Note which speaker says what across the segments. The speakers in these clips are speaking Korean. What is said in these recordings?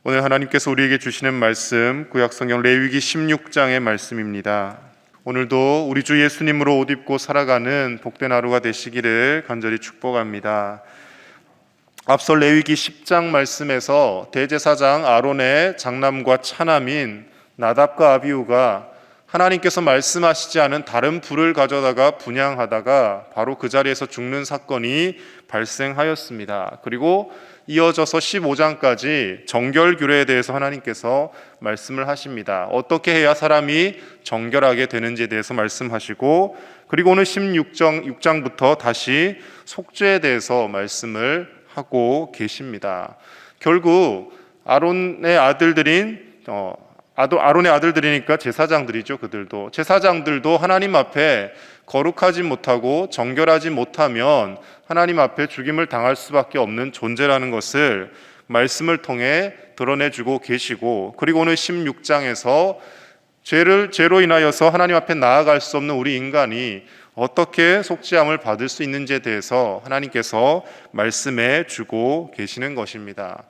Speaker 1: 오늘 하나님께서 우리에게 주시는 말씀, 구약성경 레위기 16장의 말씀입니다. 오늘도 우리 주 예수님으로 옷 입고 살아가는 복된 하루가 되시기를 간절히 축복합니다. 앞서 레위기 10장 말씀에서 대제사장 아론의 장남과 차남인 나답과 아비후가 하나님께서 말씀하시지 않은 다른 불을 가져다가 분향하다가 바로 그 자리에서 죽는 사건이 발생하였습니다. 그리고 이어져서 15장까지 정결규례에 대해서 하나님께서 말씀을 하십니다. 어떻게 해야 사람이 정결하게 되는지에 대해서 말씀하시고, 그리고 오늘 16장부터 다시 속죄에 대해서 말씀을 하고 계십니다. 결국 아론의 아들들이니까 제사장들이죠. 제사장들도 하나님 앞에 거룩하지 못하고 정결하지 못하면 하나님 앞에 죽임을 당할 수밖에 없는 존재라는 것을 말씀을 통해 드러내주고 계시고, 그리고 오늘 16장에서 죄로 인하여서 하나님 앞에 나아갈 수 없는 우리 인간이 어떻게 속죄함을 받을 수 있는지에 대해서 하나님께서 말씀해 주고 계시는 것입니다.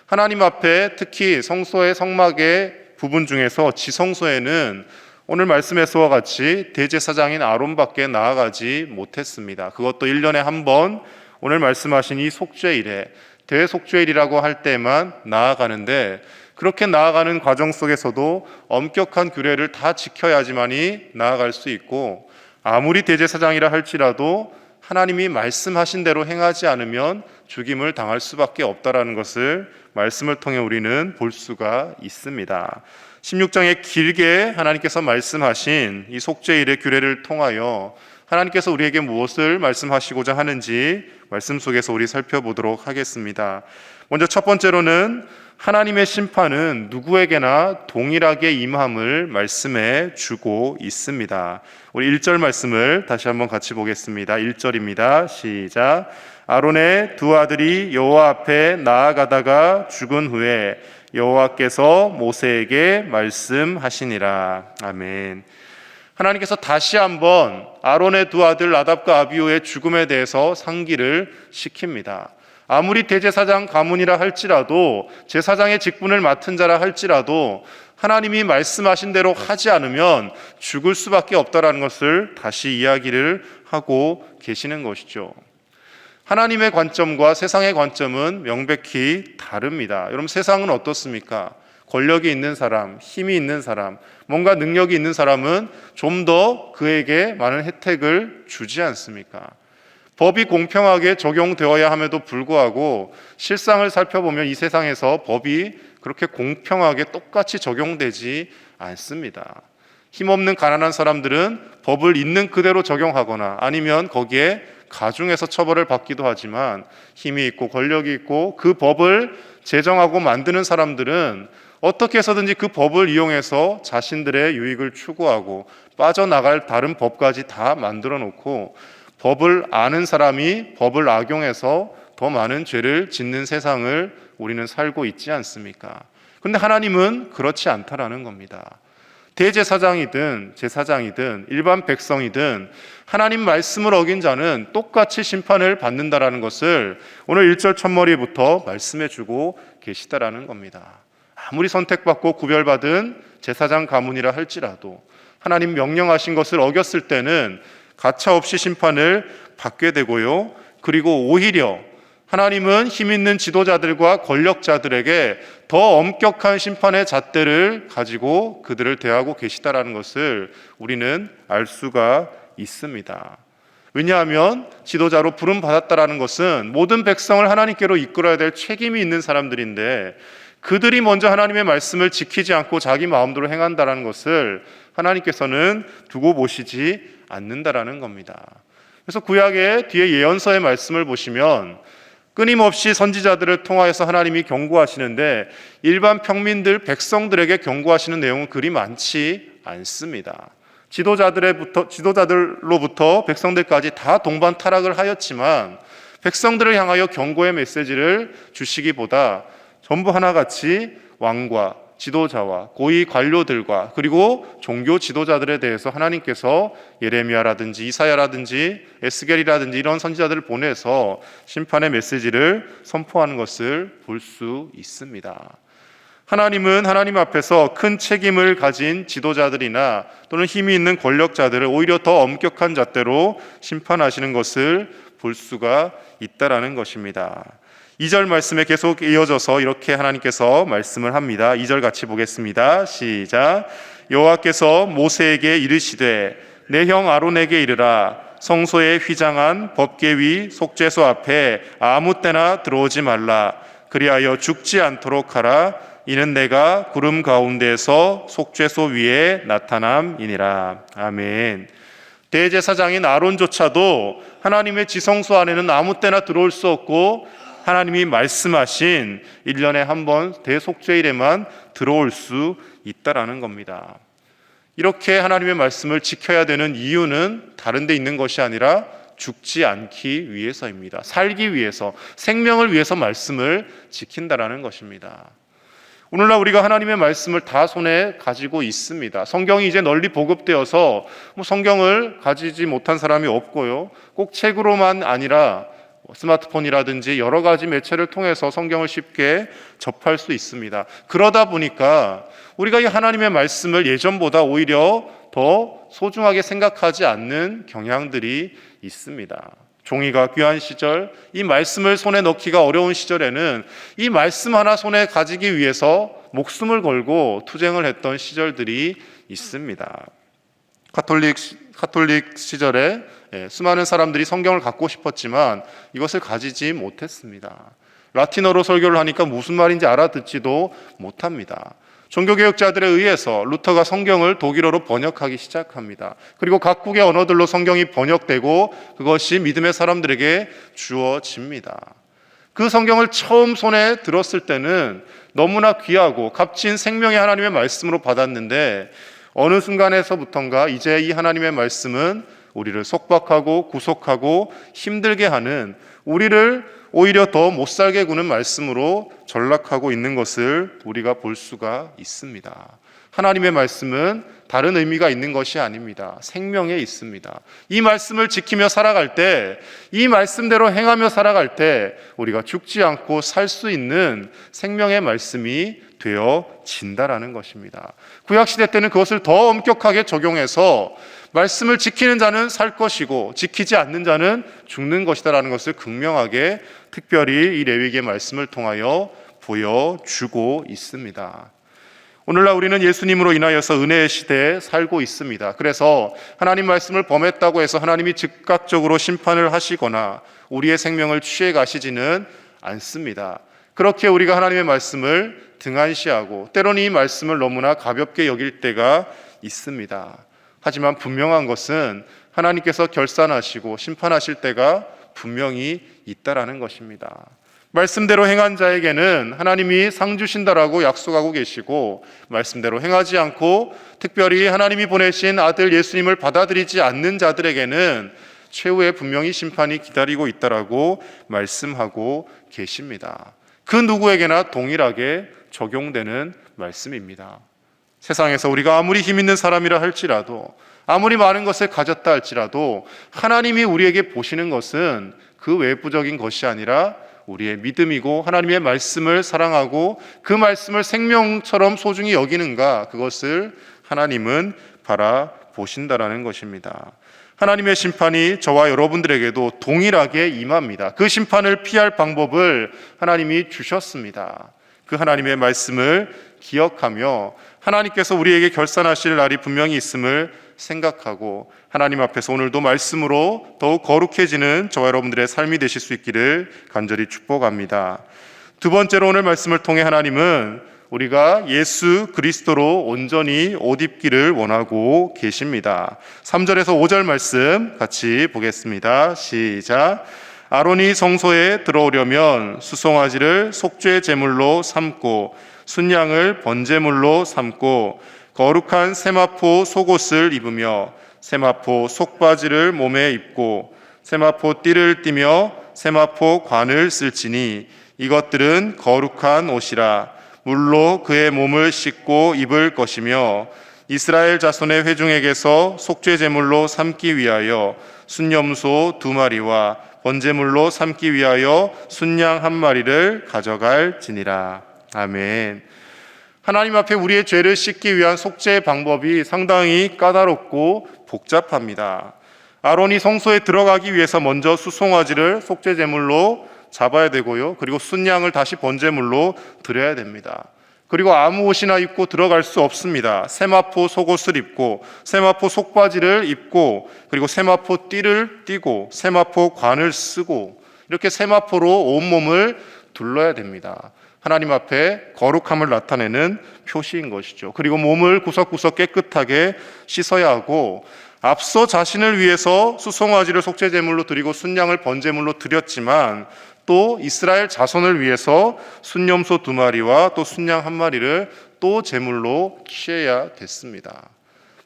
Speaker 1: 하나님 앞에 특히 성소의 성막의 부분 중에서 지성소에는 오늘 말씀에서와 같이 대제사장인 아론밖에 나아가지 못했습니다. 그것도 1년에 한 번 오늘 말씀하신 이 속죄일에, 대속죄일이라고 할 때만 나아가는데, 그렇게 나아가는 과정 속에서도 엄격한 규례를 다 지켜야지만이 나아갈 수 있고, 아무리 대제사장이라 할지라도 하나님이 말씀하신 대로 행하지 않으면 죽임을 당할 수밖에 없다라는 것을 말씀을 통해 우리는 볼 수가 있습니다. 16장에 길게 하나님께서 말씀하신 이 속죄일의 규례를 통하여 하나님께서 우리에게 무엇을 말씀하시고자 하는지 말씀 속에서 우리 살펴보도록 하겠습니다. 먼저 첫 번째로는 하나님의 심판은 누구에게나 동일하게 임함을 말씀해 주고 있습니다. 우리 1절 말씀을 다시 한번 같이 보겠습니다. 1절입니다. 시작. 아론의 두 아들이 여호와 앞에 나아가다가 죽은 후에 여호와께서 모세에게 말씀하시니라. 아멘. 하나님께서 다시 한번 아론의 두 아들 나답과 아비후의 죽음에 대해서 상기를 시킵니다. 아무리 대제사장 가문이라 할지라도, 제사장의 직분을 맡은 자라 할지라도 하나님이 말씀하신 대로 하지 않으면 죽을 수밖에 없다라는 것을 다시 이야기를 하고 계시는 것이죠. 하나님의 관점과 세상의 관점은 명백히 다릅니다. 여러분, 세상은 어떻습니까? 권력이 있는 사람, 힘이 있는 사람, 뭔가 능력이 있는 사람은 좀 더 그에게 많은 혜택을 주지 않습니까? 법이 공평하게 적용되어야 함에도 불구하고 실상을 살펴보면 이 세상에서 법이 그렇게 공평하게 똑같이 적용되지 않습니다. 힘없는 가난한 사람들은 법을 있는 그대로 적용하거나 아니면 거기에 가중해서 처벌을 받기도 하지만, 힘이 있고 권력이 있고 그 법을 제정하고 만드는 사람들은 어떻게 해서든지 그 법을 이용해서 자신들의 유익을 추구하고 빠져나갈 다른 법까지 다 만들어 놓고, 법을 아는 사람이 법을 악용해서 더 많은 죄를 짓는 세상을 우리는 살고 있지 않습니까? 그런데 하나님은 그렇지 않다라는 겁니다. 대제사장이든 제사장이든 일반 백성이든 하나님 말씀을 어긴 자는 똑같이 심판을 받는다라는 것을 오늘 1절 첫머리부터 말씀해 주고 계시다라는 겁니다. 아무리 선택받고 구별받은 제사장 가문이라 할지라도 하나님 명령하신 것을 어겼을 때는 가차없이 심판을 받게 되고요. 그리고 오히려 하나님은 힘 있는 지도자들과 권력자들에게 더 엄격한 심판의 잣대를 가지고 그들을 대하고 계시다라는 것을 우리는 알 수가 있습니다. 왜냐하면 지도자로 부름받았다라는 것은 모든 백성을 하나님께로 이끌어야 될 책임이 있는 사람들인데, 그들이 먼저 하나님의 말씀을 지키지 않고 자기 마음대로 행한다라는 것을 하나님께서는 두고 보시지 않는다라는 겁니다. 그래서 구약의 뒤에 예언서의 말씀을 보시면 끊임없이 선지자들을 통하여서 하나님이 경고하시는데, 일반 평민들, 백성들에게 경고하시는 내용은 그리 많지 않습니다. 지도자들로부터 백성들까지 다 동반 타락을 하였지만 백성들을 향하여 경고의 메시지를 주시기보다 전부 하나같이 왕과 지도자와 고위 관료들과 그리고 종교 지도자들에 대해서 하나님께서 예레미야라든지 이사야라든지 에스겔이라든지 이런 선지자들을 보내서 심판의 메시지를 선포하는 것을 볼 수 있습니다. 하나님은 하나님 앞에서 큰 책임을 가진 지도자들이나 또는 힘이 있는 권력자들을 오히려 더 엄격한 잣대로 심판하시는 것을 볼 수가 있다라는 것입니다. 2절 말씀에 계속 이어져서 이렇게 하나님께서 말씀을 합니다. 2절 같이 보겠습니다. 시작. 여호와께서 모세에게 이르시되 내 형 아론에게 이르라. 성소에 휘장한 법궤 위 속죄소 앞에 아무 때나 들어오지 말라. 그리하여 죽지 않도록 하라. 이는 내가 구름 가운데에서 속죄소 위에 나타남이니라. 아멘. 대제사장인 아론조차도 하나님의 지성소 안에는 아무 때나 들어올 수 없고 하나님이 말씀하신 1년에 한 번 대속죄일에만 들어올 수 있다라는 겁니다. 이렇게 하나님의 말씀을 지켜야 되는 이유는 다른 데 있는 것이 아니라 죽지 않기 위해서입니다. 살기 위해서, 생명을 위해서 말씀을 지킨다라는 것입니다. 오늘날 우리가 하나님의 말씀을 다 손에 가지고 있습니다. 성경이 이제 널리 보급되어서 성경을 가지지 못한 사람이 없고요. 꼭 책으로만 아니라 스마트폰이라든지 여러 가지 매체를 통해서 성경을 쉽게 접할 수 있습니다. 그러다 보니까 우리가 이 하나님의 말씀을 예전보다 오히려 더 소중하게 생각하지 않는 경향들이 있습니다. 종이가 귀한 시절, 이 말씀을 손에 넣기가 어려운 시절에는 이 말씀 하나 손에 가지기 위해서 목숨을 걸고 투쟁을 했던 시절들이 있습니다. 카톨릭 시절에 수많은 사람들이 성경을 갖고 싶었지만 이것을 가지지 못했습니다. 라틴어로 설교를 하니까 무슨 말인지 알아듣지도 못합니다. 종교개혁자들에 의해서 루터가 성경을 독일어로 번역하기 시작합니다. 그리고 각국의 언어들로 성경이 번역되고 그것이 믿음의 사람들에게 주어집니다. 그 성경을 처음 손에 들었을 때는 너무나 귀하고 값진 생명의 하나님의 말씀으로 받았는데 어느 순간에서부턴가 이제 이 하나님의 말씀은 우리를 속박하고 구속하고 힘들게 하는, 우리를 오히려 더 못살게 구는 말씀으로 전락하고 있는 것을 우리가 볼 수가 있습니다. 하나님의 말씀은 다른 의미가 있는 것이 아닙니다. 생명에 있습니다. 이 말씀을 지키며 살아갈 때, 이 말씀대로 행하며 살아갈 때 우리가 죽지 않고 살 수 있는 생명의 말씀이 되어진다라는 것입니다. 구약시대 때는 그것을 더 엄격하게 적용해서 말씀을 지키는 자는 살 것이고 지키지 않는 자는 죽는 것이다라는 것을 극명하게 특별히 이 레위기의 말씀을 통하여 보여주고 있습니다. 오늘날 우리는 예수님으로 인하여서 은혜의 시대에 살고 있습니다. 그래서 하나님 말씀을 범했다고 해서 하나님이 즉각적으로 심판을 하시거나 우리의 생명을 취해 가시지는 않습니다. 그렇게 우리가 하나님의 말씀을 등한시하고 때로는 이 말씀을 너무나 가볍게 여길 때가 있습니다. 하지만 분명한 것은 하나님께서 결산하시고 심판하실 때가 분명히 있다라는 것입니다. 말씀대로 행한 자에게는 하나님이 상 주신다라고 약속하고 계시고, 말씀대로 행하지 않고 특별히 하나님이 보내신 아들 예수님을 받아들이지 않는 자들에게는 최후의 분명히 심판이 기다리고 있다라고 말씀하고 계십니다. 그 누구에게나 동일하게 적용되는 말씀입니다. 세상에서 우리가 아무리 힘 있는 사람이라 할지라도, 아무리 많은 것을 가졌다 할지라도 하나님이 우리에게 보시는 것은 그 외부적인 것이 아니라 우리의 믿음이고, 하나님의 말씀을 사랑하고 그 말씀을 생명처럼 소중히 여기는가, 그것을 하나님은 바라보신다라는 것입니다. 하나님의 심판이 저와 여러분들에게도 동일하게 임합니다. 그 심판을 피할 방법을 하나님이 주셨습니다. 그 하나님의 말씀을 기억하며 하나님께서 우리에게 결산하실 날이 분명히 있음을 생각하고 하나님 앞에서 오늘도 말씀으로 더욱 거룩해지는 저와 여러분들의 삶이 되실 수 있기를 간절히 축복합니다. 두 번째로 오늘 말씀을 통해 하나님은 우리가 예수 그리스도로 온전히 옷 입기를 원하고 계십니다. 3절에서 5절 말씀 같이 보겠습니다. 시작. 아론이 성소에 들어오려면 수송아지를 속죄 제물로 삼고 순양을 번제물로 삼고 거룩한 세마포 속옷을 입으며 세마포 속바지를 몸에 입고 세마포 띠를 띠며 세마포 관을 쓸지니 이것들은 거룩한 옷이라. 물로 그의 몸을 씻고 입을 것이며 이스라엘 자손의 회중에게서 속죄 제물로 삼기 위하여 순염소 2마리와 번제물로 삼기 위하여 순양 1마리를 가져갈지니라. 아멘. 하나님 앞에 우리의 죄를 씻기 위한 속죄의 방법이 상당히 까다롭고 복잡합니다. 아론이 성소에 들어가기 위해서 먼저 수송아지를 속죄 제물로 잡아야 되고요. 그리고 순양을 다시 번제물로 드려야 됩니다. 그리고 아무 옷이나 입고 들어갈 수 없습니다. 세마포 속옷을 입고 세마포 속바지를 입고 그리고 세마포 띠를 띠고 세마포 관을 쓰고 이렇게 세마포로 온몸을 둘러야 됩니다. 하나님 앞에 거룩함을 나타내는 표시인 것이죠. 그리고 몸을 구석구석 깨끗하게 씻어야 하고 앞서 자신을 위해서 수송아지를 속죄제물로 드리고 순양을 번제물로 드렸지만 또 이스라엘 자손을 위해서 순염소 2마리와 또 순양 1마리를 또 제물로 취해야 됐습니다.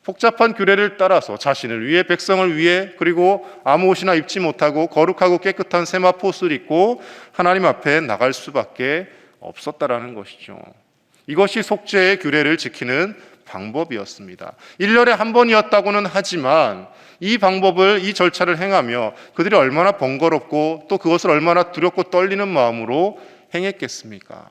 Speaker 1: 복잡한 규례를 따라서 자신을 위해 백성을 위해 그리고 아무 옷이나 입지 못하고 거룩하고 깨끗한 세마포옷을 입고 하나님 앞에 나갈 수밖에 없었다라는 것이죠. 이것이 속죄의 규례를 지키는 방법이었습니다. 1년에 한 번이었다고는 하지만 이 방법을, 이 절차를 행하며 그들이 얼마나 번거롭고 또 그것을 얼마나 두렵고 떨리는 마음으로 행했겠습니까?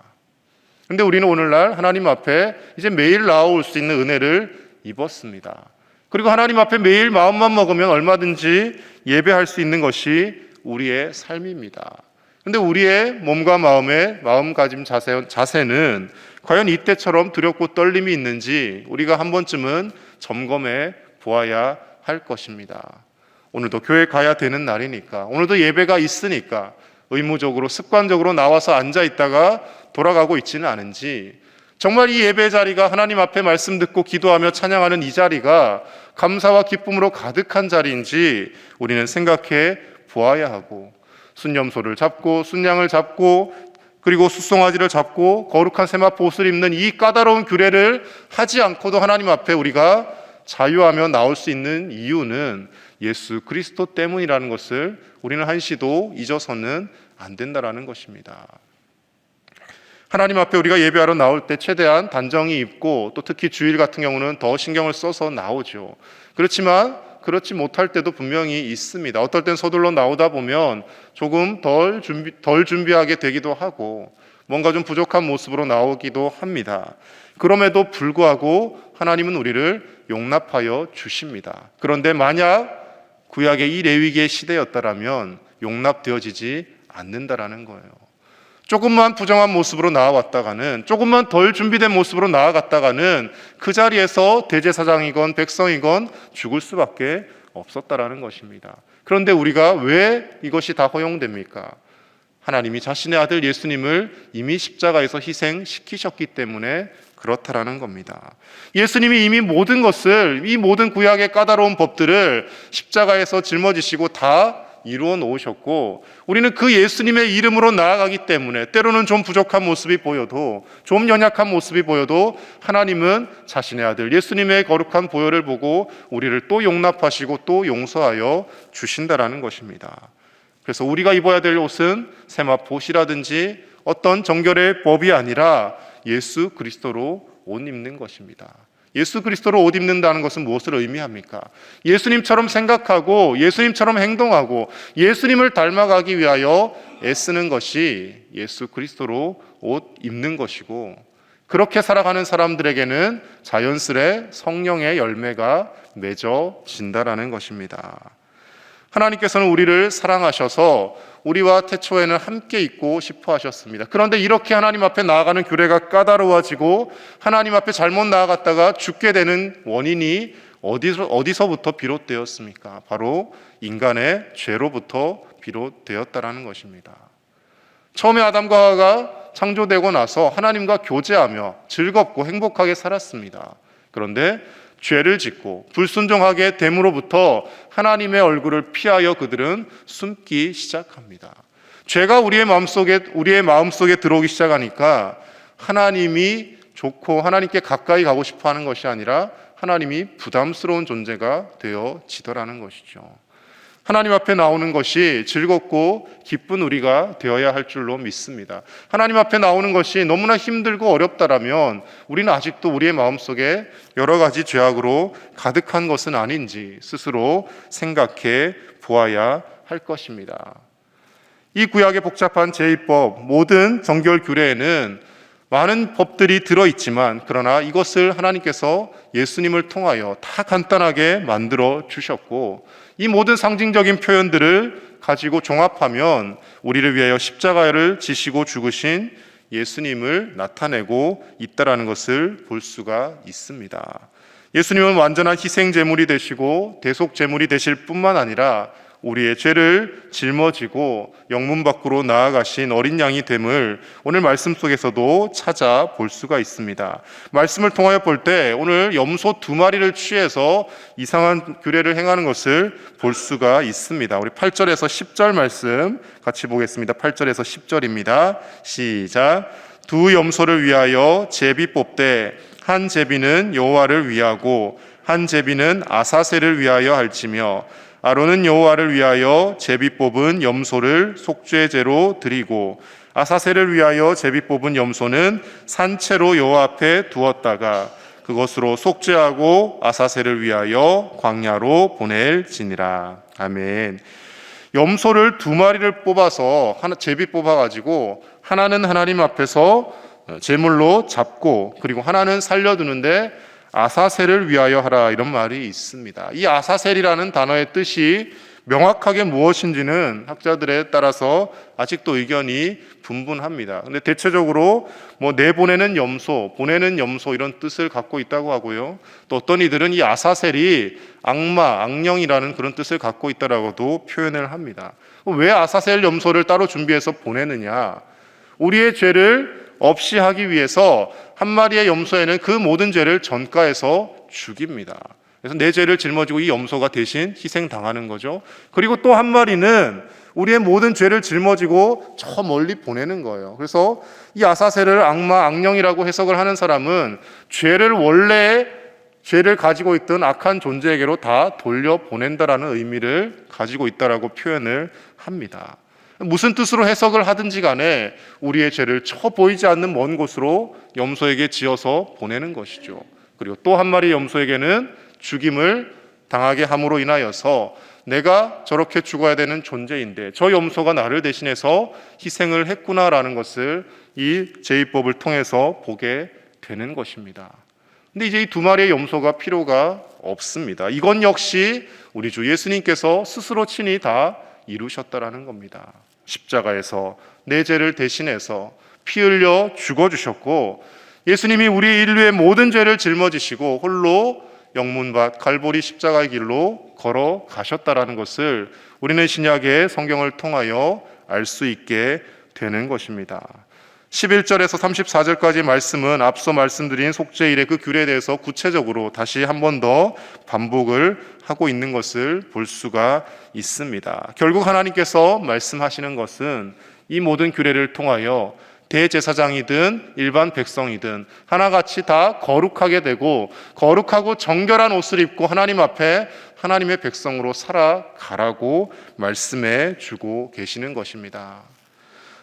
Speaker 1: 그런데 우리는 오늘날 하나님 앞에 이제 매일 나올 수 있는 은혜를 입었습니다. 그리고 하나님 앞에 매일 마음만 먹으면 얼마든지 예배할 수 있는 것이 우리의 삶입니다. 그런데 우리의 몸과 마음의 마음가짐 자세는 과연 이때처럼 두렵고 떨림이 있는지 우리가 한 번쯤은 점검해 보아야 할 것입니다. 오늘도 교회 가야 되는 날이니까, 오늘도 예배가 있으니까 의무적으로 습관적으로 나와서 앉아 있다가 돌아가고 있지는 않은지, 정말 이 예배 자리가 하나님 앞에 말씀 듣고 기도하며 찬양하는 이 자리가 감사와 기쁨으로 가득한 자리인지 우리는 생각해 보아야 하고, 순염소를 잡고 순양을 잡고 그리고 숫송아지를 잡고 거룩한 세마포 옷을 입는 이 까다로운 규례를 하지 않고도 하나님 앞에 우리가 자유하며 나올 수 있는 이유는 예수 그리스도 때문이라는 것을 우리는 한시도 잊어서는 안 된다라는 것입니다. 하나님 앞에 우리가 예배하러 나올 때 최대한 단정히 입고 또 특히 주일 같은 경우는 더 신경을 써서 나오죠. 그렇지만 그렇지 못할 때도 분명히 있습니다. 어떨 땐 서둘러 나오다 보면 조금 덜 준비하게 되기도 하고 뭔가 좀 부족한 모습으로 나오기도 합니다. 그럼에도 불구하고 하나님은 우리를 용납하여 주십니다. 그런데 만약 구약의 이 레위기의 시대였다라면 용납되어지지 않는다라는 거예요. 조금만 부정한 모습으로 나아왔다가는, 조금만 덜 준비된 모습으로 나아갔다가는 그 자리에서 대제사장이건 백성이건 죽을 수밖에 없었다라는 것입니다. 그런데 우리가 왜 이것이 다 허용됩니까? 하나님이 자신의 아들 예수님을 이미 십자가에서 희생시키셨기 때문에 그렇다라는 겁니다. 예수님이 이미 모든 것을, 이 모든 구약의 까다로운 법들을 십자가에서 짊어지시고 다 이루어 놓으셨고, 우리는 그 예수님의 이름으로 나아가기 때문에 때로는 좀 부족한 모습이 보여도, 좀 연약한 모습이 보여도 하나님은 자신의 아들 예수님의 거룩한 보혈을 보고 우리를 또 용납하시고 또 용서하여 주신다라는 것입니다. 그래서 우리가 입어야 될 옷은 세마포옷이라든지 어떤 정결의 법이 아니라 예수 그리스도로 옷 입는 것입니다. 예수 그리스도로 옷 입는다는 것은 무엇을 의미합니까? 예수님처럼 생각하고 예수님처럼 행동하고 예수님을 닮아가기 위하여 애쓰는 것이 예수 그리스도로 옷 입는 것이고, 그렇게 살아가는 사람들에게는 자연스레 성령의 열매가 맺어진다라는 것입니다. 하나님께서는 우리를 사랑하셔서 우리와 태초에는 함께 있고 싶어 하셨습니다. 그런데 이렇게 하나님 앞에 나아가는 규례가 까다로워지고 하나님 앞에 잘못 나아갔다가 죽게 되는 원인이 어디서부터 비롯되었습니까? 바로 인간의 죄로부터 비롯되었다라는 것입니다. 처음에 아담과 하와가 창조되고 나서 하나님과 교제하며 즐겁고 행복하게 살았습니다. 그런데 죄를 짓고 불순종하게 됨으로부터 하나님의 얼굴을 피하여 그들은 숨기 시작합니다. 죄가 우리의 마음속에 들어오기 시작하니까 하나님이 좋고 하나님께 가까이 가고 싶어 하는 것이 아니라 하나님이 부담스러운 존재가 되어지더라는 것이죠. 하나님 앞에 나오는 것이 즐겁고 기쁜 우리가 되어야 할 줄로 믿습니다. 하나님 앞에 나오는 것이 너무나 힘들고 어렵다라면 우리는 아직도 우리의 마음속에 여러 가지 죄악으로 가득한 것은 아닌지 스스로 생각해 보아야 할 것입니다. 이 구약의 복잡한 제의법, 모든 정결 규례에는 많은 법들이 들어있지만 그러나 이것을 하나님께서 예수님을 통하여 다 간단하게 만들어 주셨고, 이 모든 상징적인 표현들을 가지고 종합하면 우리를 위하여 십자가를 지시고 죽으신 예수님을 나타내고 있다라는 것을 볼 수가 있습니다. 예수님은 완전한 희생 제물이 되시고 대속 제물이 되실 뿐만 아니라 우리의 죄를 짊어지고 영문 밖으로 나아가신 어린 양이 됨을 오늘 말씀 속에서도 찾아볼 수가 있습니다. 말씀을 통하여 볼 때 오늘 염소 2마리를 취해서 이상한 규례를 행하는 것을 볼 수가 있습니다. 우리 8절에서 10절 말씀 같이 보겠습니다. 8절에서 10절입니다. 시작. 2 염소를 위하여 제비 뽑되 한 제비는 여호와를 위하고 한 제비는 아사셀을 위하여 할지며, 아론은 여호와를 위하여 제비 뽑은 염소를 속죄제로 드리고 아사셀을 위하여 제비 뽑은 염소는 산채로 여호와 앞에 두었다가 그것으로 속죄하고 아사셀을 위하여 광야로 보낼지니라. 아멘. 염소를 2마리를 뽑아서 제비 뽑아가지고 하나는 하나님 앞에서 제물로 잡고, 그리고 하나는 살려두는데 아사셀을 위하여 하라, 이런 말이 있습니다. 이 아사셀이라는 단어의 뜻이 명확하게 무엇인지는 학자들에 따라서 아직도 의견이 분분합니다. 근데 대체적으로 내보내는 염소, 보내는 염소 이런 뜻을 갖고 있다고 하고요. 또 어떤 이들은 이 아사셀이 악마, 악령이라는 그런 뜻을 갖고 있다라고도 표현을 합니다. 왜 아사셀 염소를 따로 준비해서 보내느냐? 우리의 죄를 없이 하기 위해서 한 마리의 염소에는 그 모든 죄를 전가해서 죽입니다. 그래서 내 죄를 짊어지고 이 염소가 대신 희생당하는 거죠. 그리고 또 한 마리는 우리의 모든 죄를 짊어지고 저 멀리 보내는 거예요. 그래서 이 아사셀을 악마, 악령이라고 해석을 하는 사람은 원래 죄를 가지고 있던 악한 존재에게로 다 돌려보낸다라는 의미를 가지고 있다라고 표현을 합니다. 무슨 뜻으로 해석을 하든지 간에 우리의 죄를 보이지 않는 먼 곳으로 염소에게 지어서 보내는 것이죠. 그리고 또 한 마리 염소에게는 죽임을 당하게 함으로 인하여서 내가 저렇게 죽어야 되는 존재인데 저 염소가 나를 대신해서 희생을 했구나라는 것을 이 제비법을 통해서 보게 되는 것입니다. 근데 이제 이 2마리의 염소가 필요가 없습니다. 이건 역시 우리 주 예수님께서 스스로 친히 다 이루셨다라는 겁니다. 십자가에서 내 죄를 대신해서 피 흘려 죽어주셨고, 예수님이 우리 인류의 모든 죄를 짊어지시고 홀로 영문밭 갈보리 십자가의 길로 걸어가셨다라는 것을 우리는 신약의 성경을 통하여 알 수 있게 되는 것입니다. 11절에서 34절까지 말씀은 앞서 말씀드린 속죄일의 그 규례에 대해서 구체적으로 다시 한 번 더 반복을 하고 있는 것을 볼 수가 있습니다. 결국 하나님께서 말씀하시는 것은 이 모든 규례를 통하여 대제사장이든 일반 백성이든 하나같이 다 거룩하게 되고 거룩하고 정결한 옷을 입고 하나님 앞에 하나님의 백성으로 살아가라고 말씀해 주고 계시는 것입니다.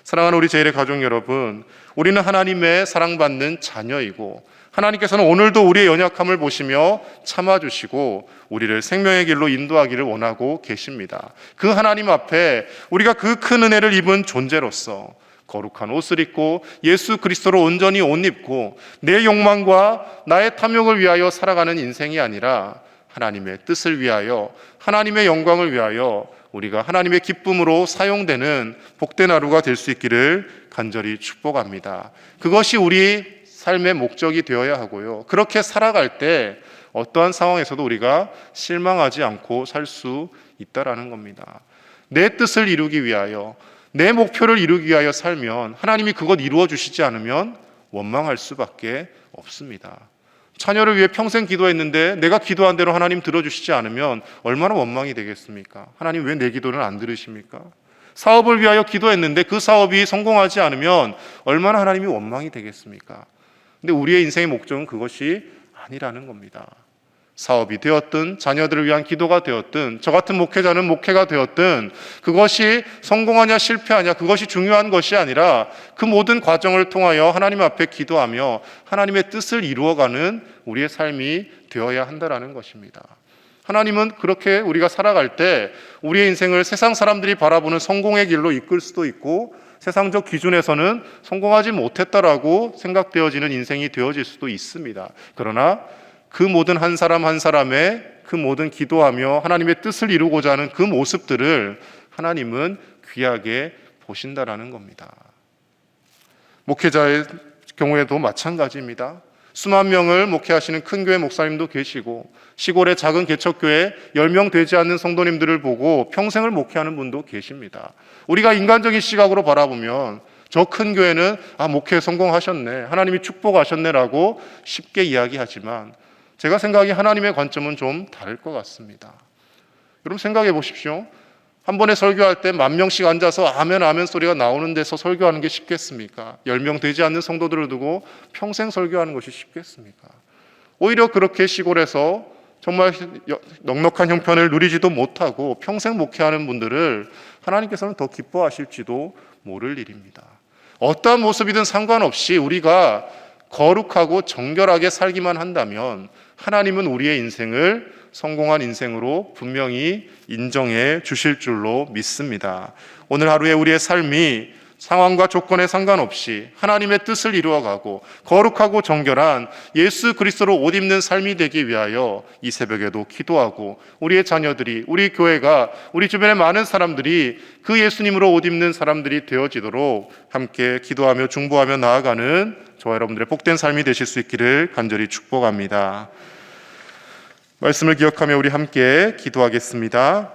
Speaker 1: 사랑하는 우리 제1의 가족 여러분, 우리는 하나님의 사랑받는 자녀이고 하나님께서는 오늘도 우리의 연약함을 보시며 참아주시고 우리를 생명의 길로 인도하기를 원하고 계십니다. 그 하나님 앞에 우리가 그 큰 은혜를 입은 존재로서 거룩한 옷을 입고 예수 그리스도로 온전히 옷 입고 내 욕망과 나의 탐욕을 위하여 살아가는 인생이 아니라 하나님의 뜻을 위하여, 하나님의 영광을 위하여 우리가 하나님의 기쁨으로 사용되는 복된 하루가 될 수 있기를 간절히 축복합니다. 그것이 우리 삶의 목적이 되어야 하고요. 그렇게 살아갈 때 어떠한 상황에서도 우리가 실망하지 않고 살 수 있다라는 겁니다. 내 뜻을 이루기 위하여, 내 목표를 이루기 위하여 살면 하나님이 그것 이루어 주시지 않으면 원망할 수밖에 없습니다. 자녀를 위해 평생 기도했는데 내가 기도한 대로 하나님 들어주시지 않으면 얼마나 원망이 되겠습니까? 하나님 왜 내 기도를 안 들으십니까? 사업을 위하여 기도했는데 그 사업이 성공하지 않으면 얼마나 하나님이 원망이 되겠습니까? 근데 우리의 인생의 목적은 그것이 아니라는 겁니다. 사업이 되었든 자녀들을 위한 기도가 되었든 저 같은 목회자는 목회가 되었든 그것이 성공하냐 실패하냐 그것이 중요한 것이 아니라 그 모든 과정을 통하여 하나님 앞에 기도하며 하나님의 뜻을 이루어가는 우리의 삶이 되어야 한다는 것입니다. 하나님은 그렇게 우리가 살아갈 때 우리의 인생을 세상 사람들이 바라보는 성공의 길로 이끌 수도 있고, 세상적 기준에서는 성공하지 못했다라고 생각되어지는 인생이 되어질 수도 있습니다. 그러나 그 모든 한 사람 한 사람의 그 모든 기도하며 하나님의 뜻을 이루고자 하는 그 모습들을 하나님은 귀하게 보신다라는 겁니다. 목회자의 경우에도 마찬가지입니다. 수만 명을 목회하시는 큰 교회 목사님도 계시고, 시골의 작은 개척교회 10명 되지 않는 성도님들을 보고 평생을 목회하는 분도 계십니다. 우리가 인간적인 시각으로 바라보면 저 큰 교회는 목회 성공하셨네, 하나님이 축복하셨네라고 쉽게 이야기하지만, 제가 생각하기에 하나님의 관점은 좀 다를 것 같습니다. 여러분 생각해 보십시오. 한 번에 설교할 때 10,000명씩 앉아서 아멘 아멘 소리가 나오는 데서 설교하는 게 쉽겠습니까? 10명 되지 않는 성도들을 두고 평생 설교하는 것이 쉽겠습니까? 오히려 그렇게 시골에서 정말 넉넉한 형편을 누리지도 못하고 평생 목회하는 분들을 하나님께서는 더 기뻐하실지도 모를 일입니다. 어떠한 모습이든 상관없이 우리가 거룩하고 정결하게 살기만 한다면 하나님은 우리의 인생을 성공한 인생으로 분명히 인정해 주실 줄로 믿습니다. 오늘 하루에 우리의 삶이 상황과 조건에 상관없이 하나님의 뜻을 이루어가고 거룩하고 정결한 예수 그리스도로 옷 입는 삶이 되기 위하여 이 새벽에도 기도하고, 우리의 자녀들이, 우리 교회가, 우리 주변의 많은 사람들이 그 예수님으로 옷 입는 사람들이 되어지도록 함께 기도하며 중보하며 나아가는 저와 여러분들의 복된 삶이 되실 수 있기를 간절히 축복합니다. 말씀을 기억하며 우리 함께 기도하겠습니다.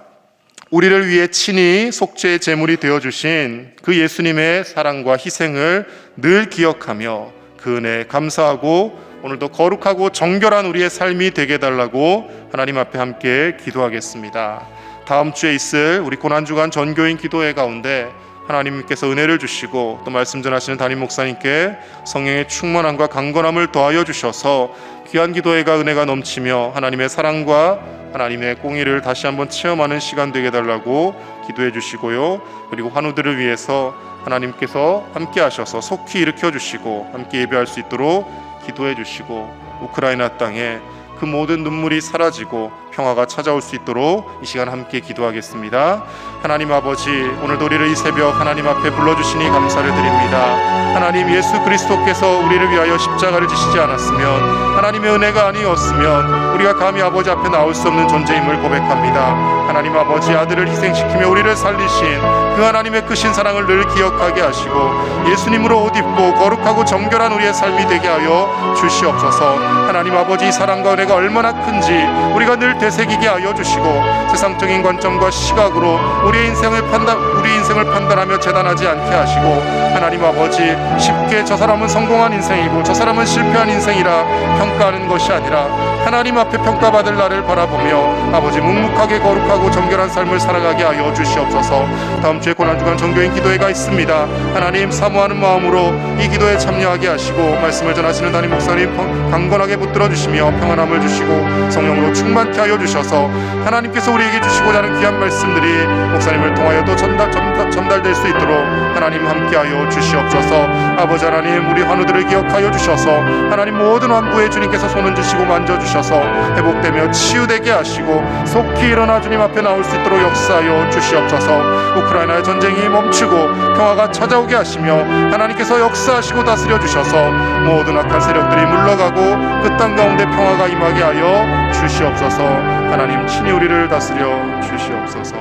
Speaker 1: 우리를 위해 친히 속죄의 제물이 되어주신 그 예수님의 사랑과 희생을 늘 기억하며 그 은혜에 감사하고, 오늘도 거룩하고 정결한 우리의 삶이 되게 해달라고 하나님 앞에 함께 기도하겠습니다. 다음 주에 있을 우리 고난주간 전교인 기도회 가운데 하나님께서 은혜를 주시고 또 말씀 전하시는 담임 목사님께 성령의 충만함과 강건함을 더하여 주셔서 귀한 기도회가 은혜가 넘치며 하나님의 사랑과 하나님의 공의를 다시 한번 체험하는 시간 되게 해달라고 기도해 주시고요. 그리고 환우들을 위해서 하나님께서 함께 하셔서 속히 일으켜 주시고 함께 예배할 수 있도록 기도해 주시고, 우크라이나 땅에 그 모든 눈물이 사라지고 평화가 찾아올 수 있도록 이 시간 함께 기도하겠습니다. 하나님 아버지, 오늘도 우리를 이 새벽 하나님 앞에 불러주시니 감사를 드립니다. 하나님, 예수 그리스도께서 우리를 위하여 십자가를 지시지 않았으면, 하나님의 은혜가 아니었으면 우리가 감히 아버지 앞에 나올 수 없는 존재임을 고백합니다. 하나님 아버지, 아들을 희생시키며 우리를 살리신 그 하나님의 크신 사랑을 늘 기억하게 하시고 예수님으로 옷 입고 거룩하고 정결한 우리의 삶이 되게 하여 주시옵소서. 하나님 아버지, 이 사랑과 은혜가 얼마나 큰지 우리가 늘 되새기게 하여 주시고, 세상적인 관점과 시각으로 우리 인생을 판단하며 재단하지 않게 하시고, 하나님 아버지, 쉽게 저 사람은 성공한 인생이고 저 사람은 실패한 인생이라 평가하는 것이 아니라 하나님 앞에 평가받을 날을 바라보며 아버지 묵묵하게 거룩하고 정결한 삶을 살아가게 하여 주시옵소서. 다음 주에 고난주간 전교인 기도회가 있습니다. 하나님, 사모하는 마음으로 이 기도에 참여하게 하시고 말씀을 전하시는 담임 목사님 강건하게 붙들어 주시며 평안함을 주시고 성령으로 충만케 하여 주셔서 하나님께서 우리에게 주시고자 하는 귀한 말씀들이 목사님을 통하여 또 전달될 수 있도록 하나님 함께하여 주시옵소서. 아버지 하나님, 우리 환우들을 기억하여 주셔서 하나님 모든 환부에 주님께서 손을 주시고 만져주셔서 회복되며 치유되게 하시고 속히 일어나 주님 앞에 나올 수 있도록 역사하여 주시옵소서. 우크라이나의 전쟁이 멈추고 평화가 찾아오게 하시며 하나님께서 역사하시고 다스려 주셔서 모든 악한 세력들이 물러가고 그 땅 가운데 평화가 임하게 하여 주시옵소서. 하나님, 친히 우리를 다스려 주시옵소서.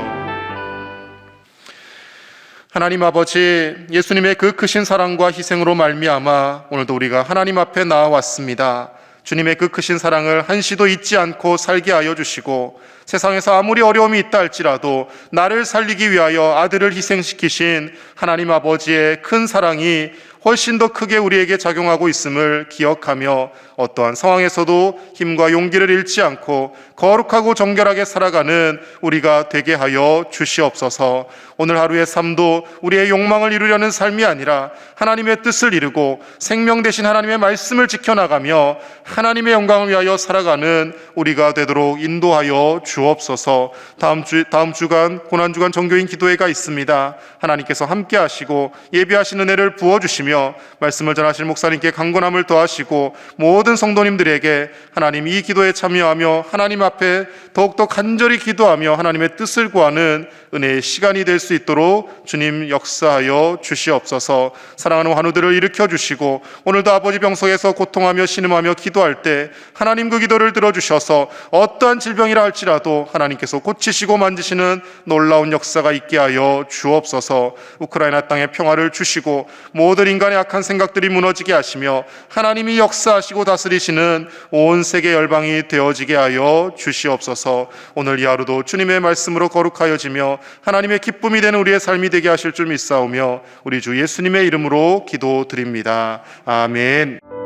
Speaker 1: 하나님 아버지, 예수님의 그 크신 사랑과 희생으로 말미암아 오늘도 우리가 하나님 앞에 나아왔습니다. 주님의 그 크신 사랑을 한시도 잊지 않고 살게 하여 주시고, 세상에서 아무리 어려움이 있다 할지라도 나를 살리기 위하여 아들을 희생시키신 하나님 아버지의 큰 사랑이 훨씬 더 크게 우리에게 작용하고 있음을 기억하며 어떠한 상황에서도 힘과 용기를 잃지 않고 거룩하고 정결하게 살아가는 우리가 되게 하여 주시옵소서. 오늘 하루의 삶도 우리의 욕망을 이루려는 삶이 아니라 하나님의 뜻을 이루고 생명 되신 하나님의 말씀을 지켜나가며 하나님의 영광을 위하여 살아가는 우리가 되도록 인도하여 주옵소서. 주옵소서. 다음 주간 고난주간 정교인 기도회가 있습니다. 하나님께서 함께 하시고 예비하신 은혜를 부어주시며 말씀을 전하실 목사님께 강건함을 더하시고 모든 성도님들에게 하나님 이 기도에 참여하며 하나님 앞에 더욱더 간절히 기도하며 하나님의 뜻을 구하는 은혜의 시간이 될 수 있도록 주님 역사하여 주시옵소서. 사랑하는 환우들을 일으켜 주시고 오늘도 아버지 병석에서 고통하며 신음하며 기도할 때 하나님 그 기도를 들어주셔서 어떠한 질병이라 할지라도 하나님께서 고치시고 만지시는 놀라운 역사가 있게 하여 주옵소서. 우크라이나 땅에 평화를 주시고 모든 인간의 악한 생각들이 무너지게 하시며 하나님이 역사하시고 다스리시는 온 세계 열방이 되어지게 하여 주시옵소서. 오늘 이 하루도 주님의 말씀으로 거룩하여지며 하나님의 기쁨이 되는 우리의 삶이 되게 하실 줄 믿사오며 우리 주 예수님의 이름으로 기도드립니다. 아멘.